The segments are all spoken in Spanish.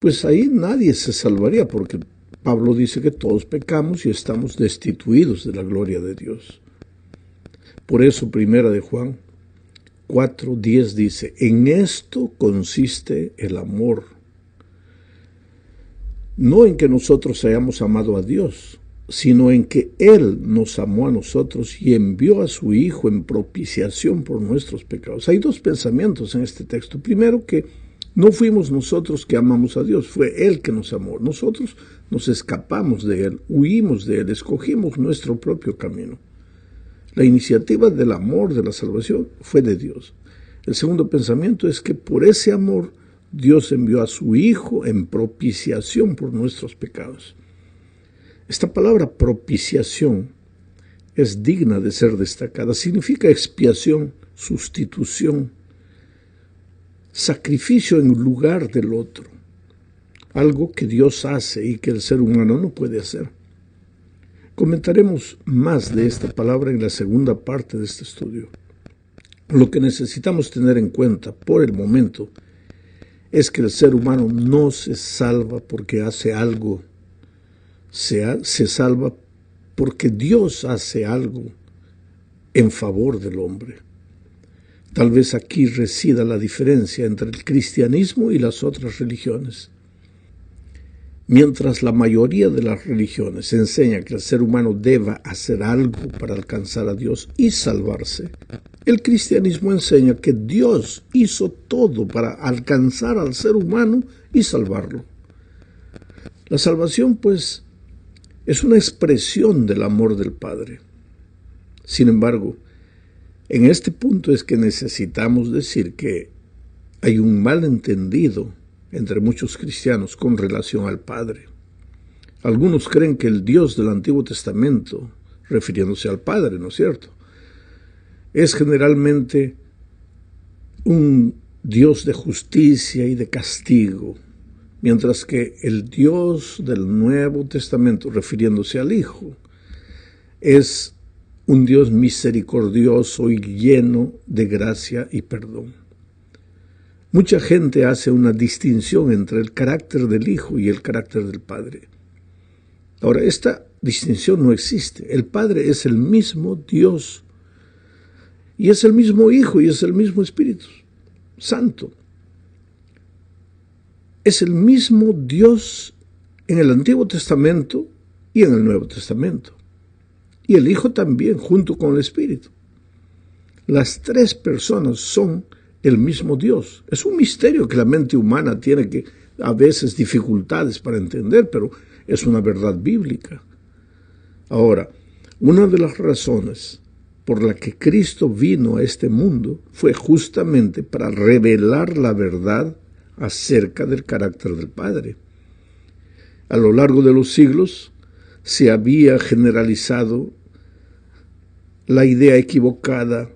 pues ahí nadie se salvaría, porque Pablo dice que todos pecamos y estamos destituidos de la gloria de Dios. Por eso, primera de Juan 4:10 dice, en esto consiste el amor. No en que nosotros hayamos amado a Dios, sino en que Él nos amó a nosotros y envió a su Hijo en propiciación por nuestros pecados. Hay dos pensamientos en este texto. Primero, que no fuimos nosotros que amamos a Dios, fue Él que nos amó. Nosotros nos escapamos de Él, huimos de Él, escogimos nuestro propio camino. La iniciativa del amor, de la salvación, fue de Dios. El segundo pensamiento es que por ese amor Dios envió a su Hijo en propiciación por nuestros pecados. Esta palabra propiciación es digna de ser destacada. Significa expiación, sustitución, sacrificio en lugar del otro. Algo que Dios hace y que el ser humano no puede hacer. Comentaremos más de esta palabra en la segunda parte de este estudio. Lo que necesitamos tener en cuenta por el momento es que el ser humano no se salva porque hace algo, se salva porque Dios hace algo en favor del hombre. Tal vez aquí resida la diferencia entre el cristianismo y las otras religiones. Mientras la mayoría de las religiones enseña que el ser humano deba hacer algo para alcanzar a Dios y salvarse, el cristianismo enseña que Dios hizo todo para alcanzar al ser humano y salvarlo. La salvación, pues, es una expresión del amor del Padre. Sin embargo, en este punto es que necesitamos decir que hay un malentendido entre muchos cristianos con relación al Padre. Algunos creen que el Dios del Antiguo Testamento, refiriéndose al Padre, ¿no es cierto?, es generalmente un Dios de justicia y de castigo, mientras que el Dios del Nuevo Testamento, refiriéndose al Hijo, es un Dios misericordioso y lleno de gracia y perdón. Mucha gente hace una distinción entre el carácter del Hijo y el carácter del Padre. Ahora, esta distinción no existe. El Padre es el mismo Dios, y es el mismo Hijo, y es el mismo Espíritu Santo. Es el mismo Dios en el Antiguo Testamento y en el Nuevo Testamento. Y el Hijo también, junto con el Espíritu. Las tres personas son el mismo Dios. Es un misterio que la mente humana tiene que a veces dificultades para entender, pero es una verdad bíblica. Ahora, una de las razones por la que Cristo vino a este mundo fue justamente para revelar la verdad acerca del carácter del Padre. A lo largo de los siglos se había generalizado la idea equivocada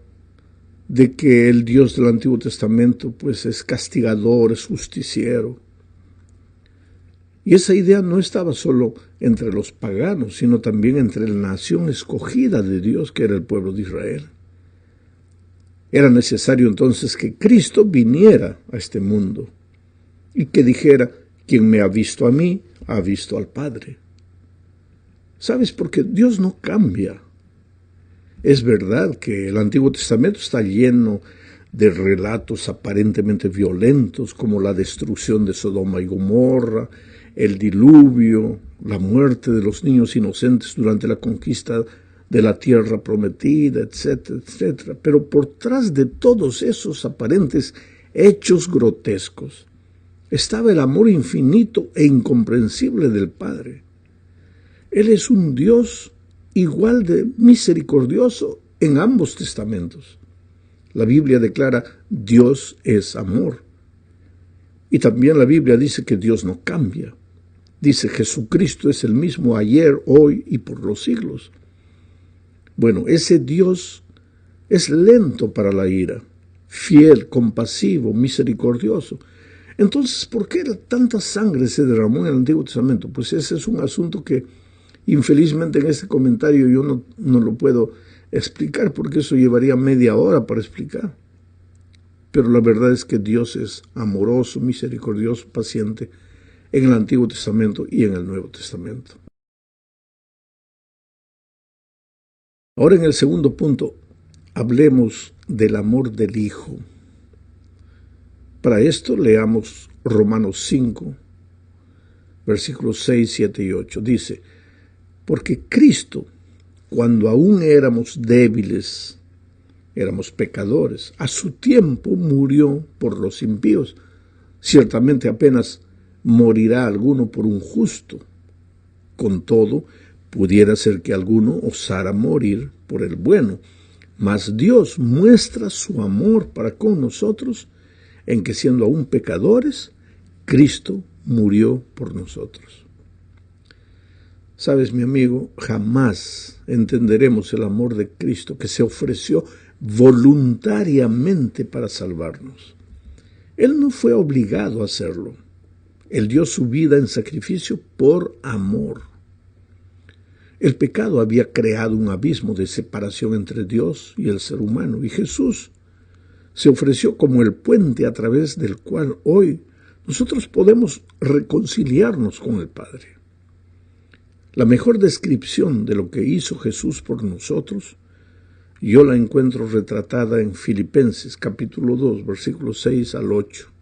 de que el Dios del Antiguo Testamento pues es castigador, es justiciero. Y esa idea no estaba solo entre los paganos, sino también entre la nación escogida de Dios, que era el pueblo de Israel. Era necesario entonces que Cristo viniera a este mundo y que dijera, quien me ha visto a mí, ha visto al Padre. ¿Sabes? Porque Dios no cambia. Es verdad que el Antiguo Testamento está lleno de relatos aparentemente violentos, como la destrucción de Sodoma y Gomorra, el diluvio, la muerte de los niños inocentes durante la conquista de la tierra prometida, etcétera, etcétera. Pero por tras de todos esos aparentes hechos grotescos estaba el amor infinito e incomprensible del Padre. Él es un Dios igual de misericordioso en ambos testamentos. La Biblia declara, Dios es amor. Y también la Biblia dice que Dios no cambia. Dice, Jesucristo es el mismo ayer, hoy y por los siglos. Bueno, ese Dios es lento para la ira, fiel, compasivo, misericordioso. Entonces, ¿por qué tanta sangre se derramó en el Antiguo Testamento? Pues ese es un asunto que infelizmente en este comentario yo no lo puedo explicar, porque eso llevaría media hora para explicar. Pero la verdad es que Dios es amoroso, misericordioso, paciente, en el Antiguo Testamento y en el Nuevo Testamento. Ahora, en el segundo punto, hablemos del amor del Hijo. Para esto leamos Romanos 5, versículos 6, 7 y 8. Dice: porque Cristo, cuando aún éramos débiles, éramos pecadores, a su tiempo murió por los impíos. Ciertamente apenas morirá alguno por un justo. Con todo, pudiera ser que alguno osara morir por el bueno. Mas Dios muestra su amor para con nosotros en que, siendo aún pecadores, Cristo murió por nosotros. Sabes, mi amigo, jamás entenderemos el amor de Cristo, que se ofreció voluntariamente para salvarnos. Él no fue obligado a hacerlo. Él dio su vida en sacrificio por amor. El pecado había creado un abismo de separación entre Dios y el ser humano, y Jesús se ofreció como el puente a través del cual hoy nosotros podemos reconciliarnos con el Padre. La mejor descripción de lo que hizo Jesús por nosotros, yo la encuentro retratada en Filipenses capítulo 2, versículos 6 al 8.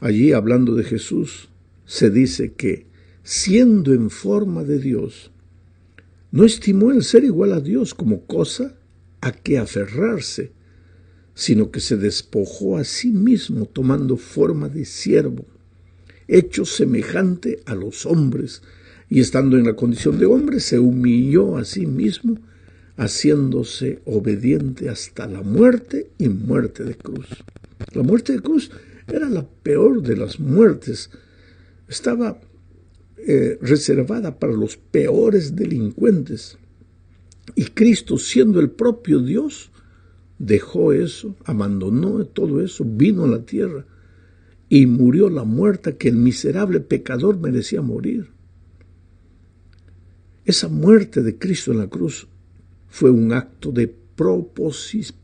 Allí, hablando de Jesús, se dice que, siendo en forma de Dios, no estimó el ser igual a Dios como cosa a que aferrarse, sino que se despojó a sí mismo, tomando forma de siervo, hecho semejante a los hombres, y estando en la condición de hombre, se humilló a sí mismo, haciéndose obediente hasta la muerte y muerte de cruz. La muerte de cruz era la peor de las muertes. Estaba reservada para los peores delincuentes. Y Cristo, siendo el propio Dios, dejó eso, abandonó todo eso, vino a la tierra y murió la muerte que el miserable pecador merecía morir. Esa muerte de Cristo en la cruz fue un acto de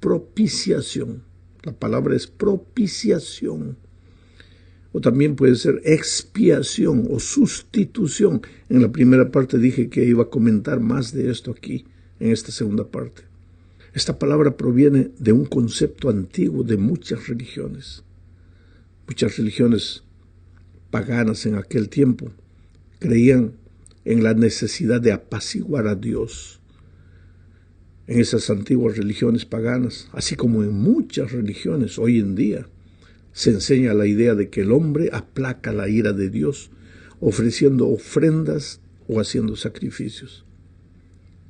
propiciación. La palabra es propiciación. O también puede ser expiación o sustitución. En la primera parte dije que iba a comentar más de esto aquí, en esta segunda parte. Esta palabra proviene de un concepto antiguo de muchas religiones. Muchas religiones paganas en aquel tiempo creían en la necesidad de apaciguar a Dios. En esas antiguas religiones paganas, así como en muchas religiones hoy en día, se enseña la idea de que el hombre aplaca la ira de Dios, ofreciendo ofrendas o haciendo sacrificios.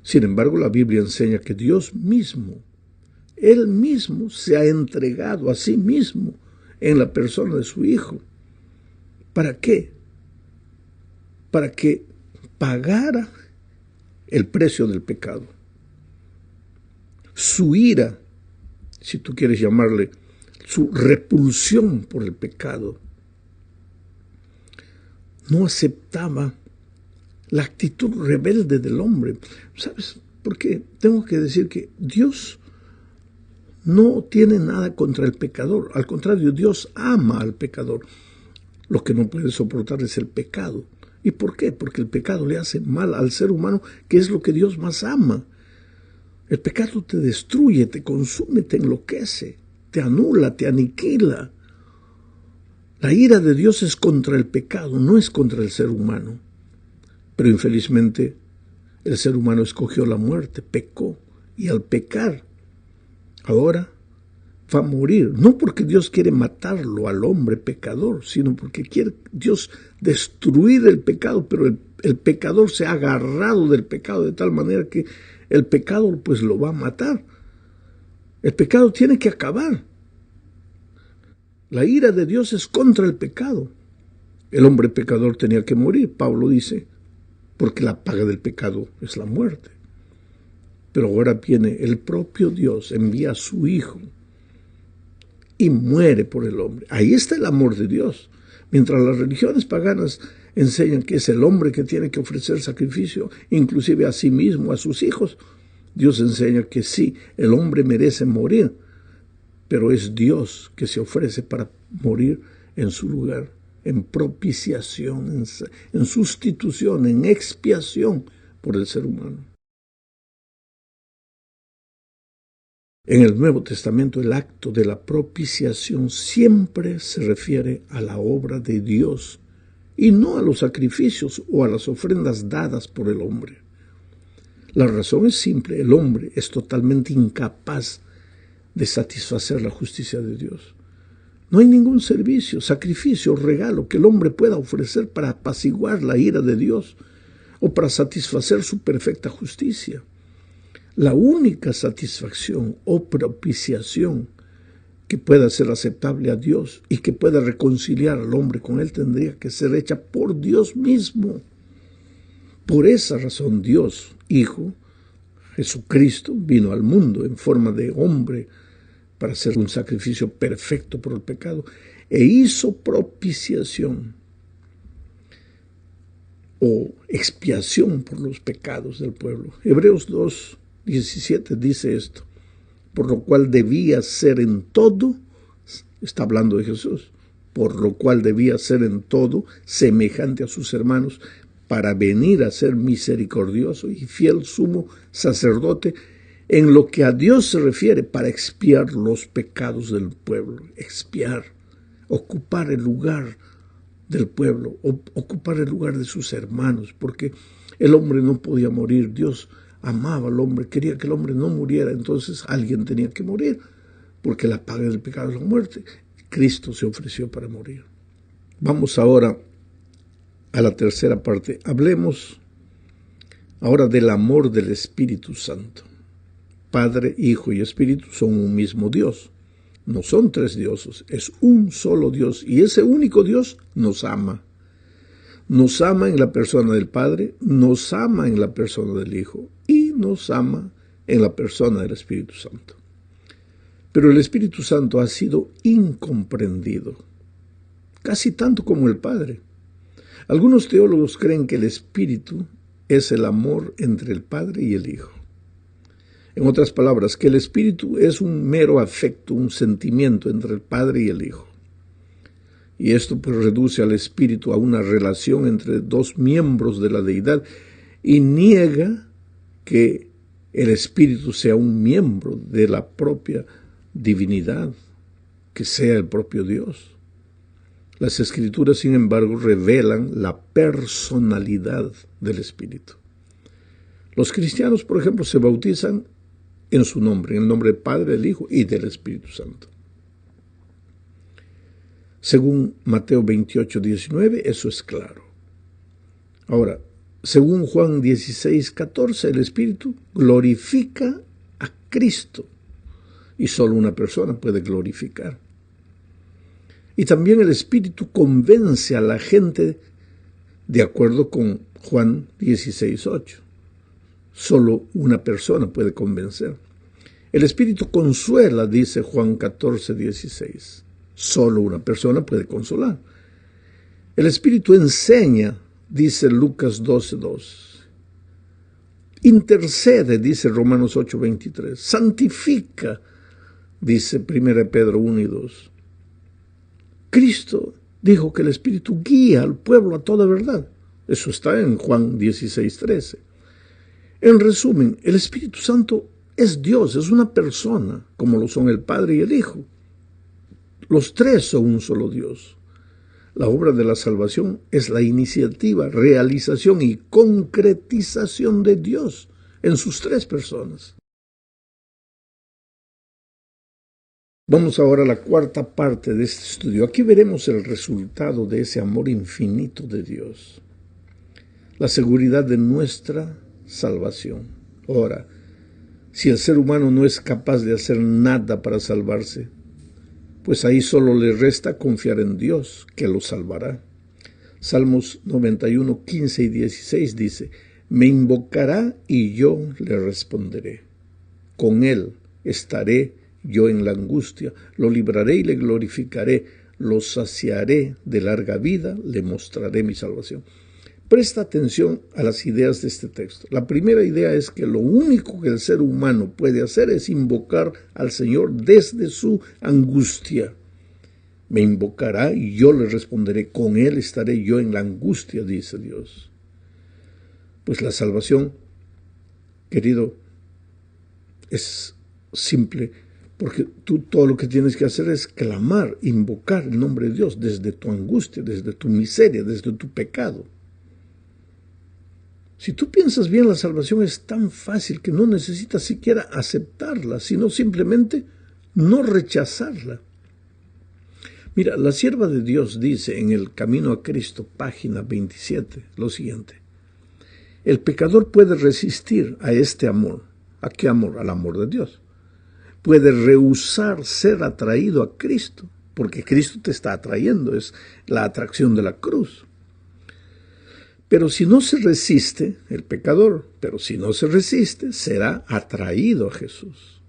Sin embargo, la Biblia enseña que Dios mismo, Él mismo se ha entregado a sí mismo en la persona de su Hijo. ¿Para qué? Para que pagara el precio del pecado. Su ira, si tú quieres llamarle, su repulsión por el pecado, no aceptaba la actitud rebelde del hombre. ¿Sabes? Porque tengo que decir que Dios no tiene nada contra el pecador. Al contrario, Dios ama al pecador. Lo que no puede soportar es el pecado. ¿Y por qué? Porque el pecado le hace mal al ser humano, que es lo que Dios más ama. El pecado te destruye, te consume, te enloquece, te anula, te aniquila. La ira de Dios es contra el pecado, no es contra el ser humano. Pero infelizmente el ser humano escogió la muerte, pecó, y al pecar ahora va a morir. No porque Dios quiere matarlo al hombre pecador, sino porque quiere Dios destruir el pecado, pero el pecador se ha agarrado del pecado de tal manera que el pecado pues lo va a matar. El pecado tiene que acabar. La ira de Dios es contra el pecado. El hombre pecador tenía que morir, Pablo dice, porque la paga del pecado es la muerte. Pero ahora viene el propio Dios, envía a su Hijo y muere por el hombre. Ahí está el amor de Dios. Mientras las religiones paganas enseñan que es el hombre que tiene que ofrecer sacrificio, inclusive a sí mismo, a sus hijos, Dios enseña que sí, el hombre merece morir, pero es Dios que se ofrece para morir en su lugar, en propiciación, en sustitución, en expiación por el ser humano. En el Nuevo Testamento el acto de la propiciación siempre se refiere a la obra de Dios y no a los sacrificios o a las ofrendas dadas por el hombre. La razón es simple: el hombre es totalmente incapaz de satisfacer la justicia de Dios. No hay ningún servicio, sacrificio o regalo que el hombre pueda ofrecer para apaciguar la ira de Dios o para satisfacer su perfecta justicia. La única satisfacción o propiciación que pueda ser aceptable a Dios y que pueda reconciliar al hombre con Él tendría que ser hecha por Dios mismo. Por esa razón Dios, Hijo, Jesucristo, vino al mundo en forma de hombre para hacer un sacrificio perfecto por el pecado e hizo propiciación o expiación por los pecados del pueblo. Hebreos 2:17 dice esto: por lo cual debía ser en todo, está hablando de Jesús, por lo cual debía ser en todo semejante a sus hermanos, para venir a ser misericordioso y fiel sumo sacerdote en lo que a Dios se refiere, para expiar los pecados del pueblo. Expiar, ocupar el lugar del pueblo, ocupar el lugar de sus hermanos, porque el hombre no podía morir. Dios amaba al hombre, quería que el hombre no muriera, entonces alguien tenía que morir, porque la paga del pecado es la muerte. Cristo se ofreció para morir. Vamos ahora a la tercera parte. Hablemos ahora del amor del Espíritu Santo. Padre, Hijo y Espíritu son un mismo Dios. No son tres dioses, es un solo Dios, y ese único Dios nos ama. Nos ama en la persona del Padre, nos ama en la persona del Hijo y nos ama en la persona del Espíritu Santo. Pero el Espíritu Santo ha sido incomprendido, casi tanto como el Padre. Algunos teólogos creen que el Espíritu es el amor entre el Padre y el Hijo. En otras palabras, que el Espíritu es un mero afecto, un sentimiento entre el Padre y el Hijo. Y esto pues reduce al Espíritu a una relación entre dos miembros de la deidad y niega que el Espíritu sea un miembro de la propia divinidad, que sea el propio Dios. Las Escrituras, sin embargo, revelan la personalidad del Espíritu. Los cristianos, por ejemplo, se bautizan en su nombre, en el nombre del Padre, del Hijo y del Espíritu Santo. Según Mateo 28:19, eso es claro. Ahora, según Juan 16:14, el Espíritu glorifica a Cristo y solo una persona puede glorificar. Y también el Espíritu convence a la gente de acuerdo con Juan 16:8. Solo una persona puede convencer. El Espíritu consuela, dice Juan 14:16. Solo una persona puede consolar. El Espíritu enseña, dice Lucas 12:2. Intercede, dice Romanos 8:23. Santifica, dice 1 Pedro 1:2. Cristo dijo que el Espíritu guía al pueblo a toda verdad. Eso está en Juan 16:13. En resumen, el Espíritu Santo es Dios, es una persona, como lo son el Padre y el Hijo. Los tres son un solo Dios. La obra de la salvación es la iniciativa, realización y concretización de Dios en sus tres personas. Vamos ahora a la cuarta parte de este estudio. Aquí veremos el resultado de ese amor infinito de Dios. La seguridad de nuestra salvación. Ahora, si el ser humano no es capaz de hacer nada para salvarse, pues ahí solo le resta confiar en Dios, que lo salvará. Salmos 91, 15 y 16 dice: me invocará y yo le responderé. Con él estaré yo en la angustia, lo libraré y le glorificaré, lo saciaré de larga vida, le mostraré mi salvación. Presta atención a las ideas de este texto. La primera idea es que lo único que el ser humano puede hacer es invocar al Señor desde su angustia. Me invocará y yo le responderé. Con él estaré yo en la angustia, dice Dios. Pues la salvación, querido, es simple, porque tú todo lo que tienes que hacer es clamar, invocar el nombre de Dios desde tu angustia, desde tu miseria, desde tu pecado. Si tú piensas bien, la salvación es tan fácil que no necesitas siquiera aceptarla, sino simplemente no rechazarla. Mira, la sierva de Dios dice en El Camino a Cristo, página 27, lo siguiente. El pecador puede resistir a este amor. ¿A qué amor? Al amor de Dios. Puede rehusar ser atraído a Cristo, porque Cristo te está atrayendo, es la atracción de la cruz. Pero si no se resiste, el pecador, será atraído a Jesús.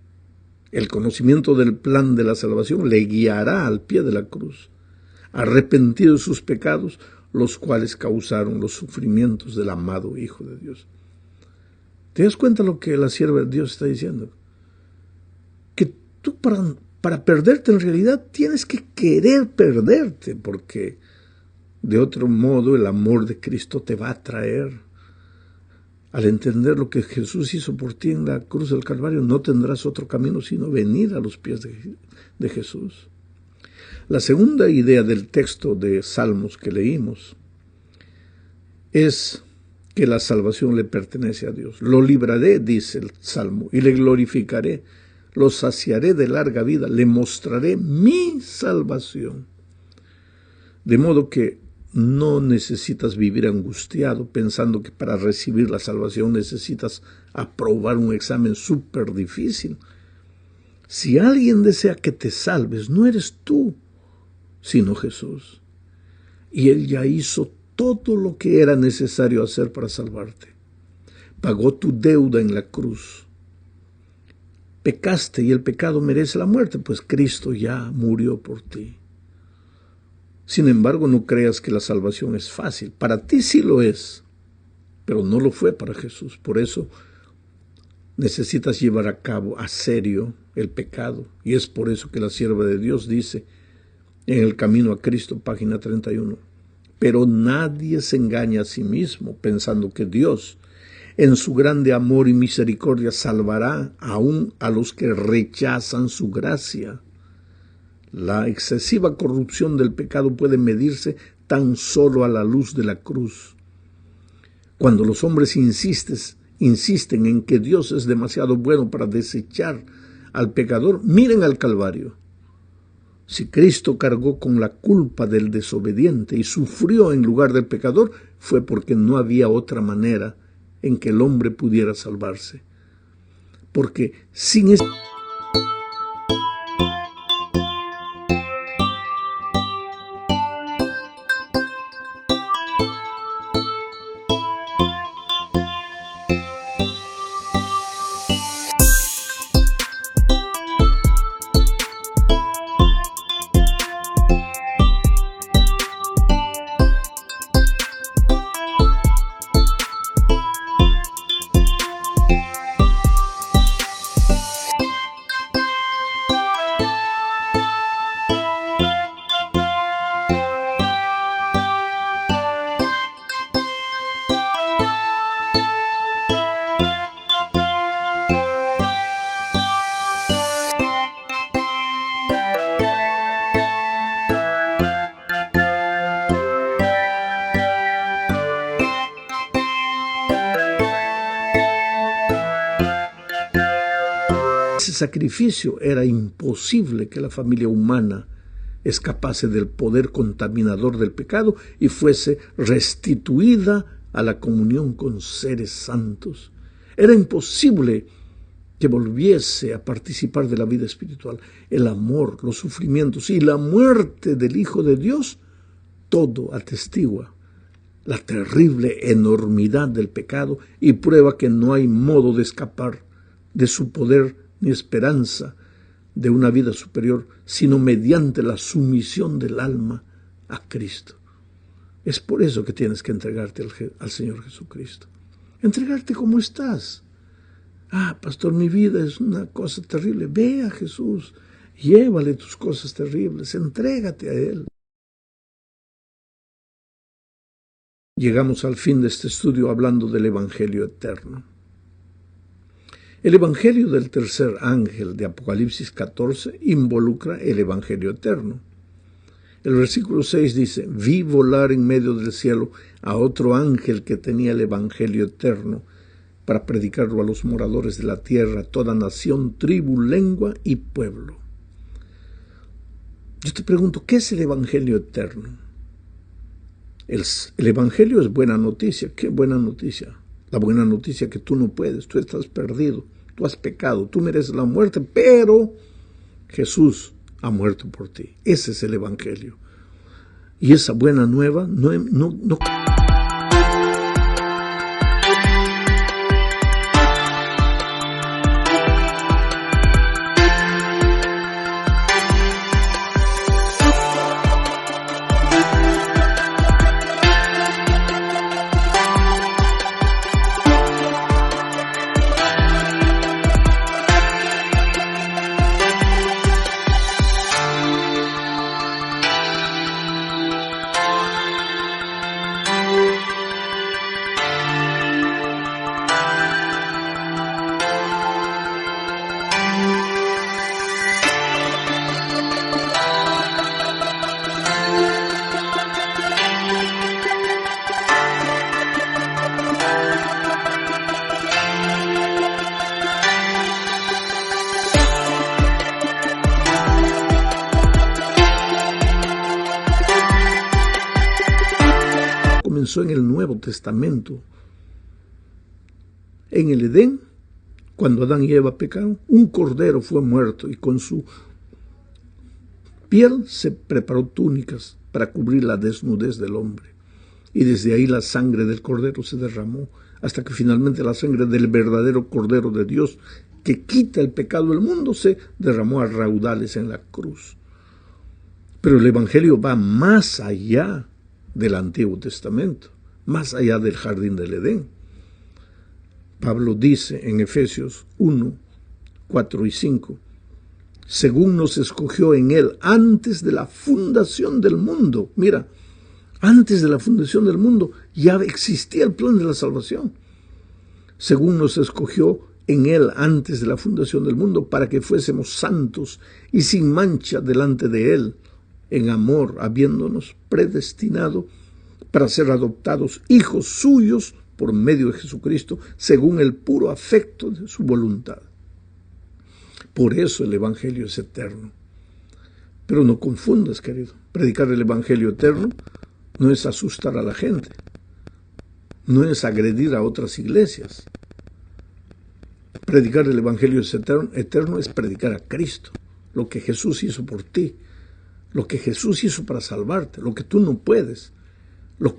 El conocimiento del plan de la salvación le guiará al pie de la cruz, arrepentido de sus pecados, los cuales causaron los sufrimientos del amado Hijo de Dios. ¿Te das cuenta lo que la sierva de Dios está diciendo? Que tú para perderte en realidad tienes que querer perderte, porque de otro modo el amor de Cristo te va a atraer. Al entender lo que Jesús hizo por ti en la cruz del Calvario, no tendrás otro camino sino venir a los pies de Jesús. La segunda idea del texto de Salmos que leímos es que la salvación le pertenece a Dios. Lo libraré, dice el Salmo, y le glorificaré, lo saciaré de larga vida, le mostraré mi salvación. De modo que no necesitas vivir angustiado pensando que para recibir la salvación necesitas aprobar un examen súper difícil. Si alguien desea que te salves, no eres tú, sino Jesús. Y Él ya hizo todo lo que era necesario hacer para salvarte. Pagó tu deuda en la cruz. Pecaste y el pecado merece la muerte, pues Cristo ya murió por ti. Sin embargo, no creas que la salvación es fácil. Para ti sí lo es, pero no lo fue para Jesús. Por eso necesitas llevar a cabo a serio el pecado. Y es por eso que la sierva de Dios dice en El Camino a Cristo, página 31, pero nadie se engaña a sí mismo pensando que Dios, en su grande amor y misericordia, salvará aún a los que rechazan su gracia. La excesiva corrupción del pecado puede medirse tan solo a la luz de la cruz. Cuando los hombres insisten en que Dios es demasiado bueno para desechar al pecador, miren al Calvario. Si Cristo cargó con la culpa del desobediente y sufrió en lugar del pecador, fue porque no había otra manera en que el hombre pudiera salvarse. Porque sin ese sacrificio era imposible que la familia humana escapase del poder contaminador del pecado y fuese restituida a la comunión con seres santos. Era imposible que volviese a participar de la vida espiritual. El amor, los sufrimientos y la muerte del Hijo de Dios, todo atestigua la terrible enormidad del pecado y prueba que no hay modo de escapar de su poder ni esperanza de una vida superior, sino mediante la sumisión del alma a Cristo. Es por eso que tienes que entregarte al Señor Jesucristo. Entregarte como estás. Pastor, mi vida es una cosa terrible. Ve a Jesús Llévale tus cosas terribles, entrégate a Él. Llegamos al fin de este estudio hablando del Evangelio eterno. El Evangelio del tercer ángel de Apocalipsis 14 involucra el Evangelio eterno. El versículo 6 dice: vi volar en medio del cielo a otro ángel que tenía el Evangelio eterno para predicarlo a los moradores de la tierra, toda nación, tribu, lengua y pueblo. Yo te pregunto, ¿qué es el Evangelio eterno? El Evangelio es buena noticia. ¿Qué buena noticia? La buena noticia que tú no puedes, tú estás perdido, tú has pecado, tú mereces la muerte, pero Jesús ha muerto por ti. Ese es el Evangelio. Y esa buena nueva no comenzó en el Nuevo Testamento. En el Edén, cuando Adán y Eva pecaron, un cordero fue muerto y con su piel se preparó túnicas para cubrir la desnudez del hombre. Y desde ahí la sangre del cordero se derramó hasta que finalmente la sangre del verdadero Cordero de Dios, que quita el pecado del mundo, se derramó a raudales en la cruz. Pero el Evangelio va más allá del Antiguo Testamento, más allá del jardín del Edén. Pablo dice en Efesios 1, 4 y 5, según nos escogió en Él antes de la fundación del mundo. Mira, antes de la fundación del mundo ya existía el plan de la salvación. Según nos escogió en Él antes de la fundación del mundo, para que fuésemos santos y sin mancha delante de Él, en amor, habiéndonos predestinado para ser adoptados hijos suyos por medio de Jesucristo, según el puro afecto de su voluntad. Por eso el Evangelio es eterno. Pero no confundas, querido. Predicar el Evangelio eterno no es asustar a la gente, no es agredir a otras iglesias. Predicar el Evangelio eterno es predicar a Cristo, lo que Jesús hizo por ti, lo que Jesús hizo para salvarte, lo que tú no puedes.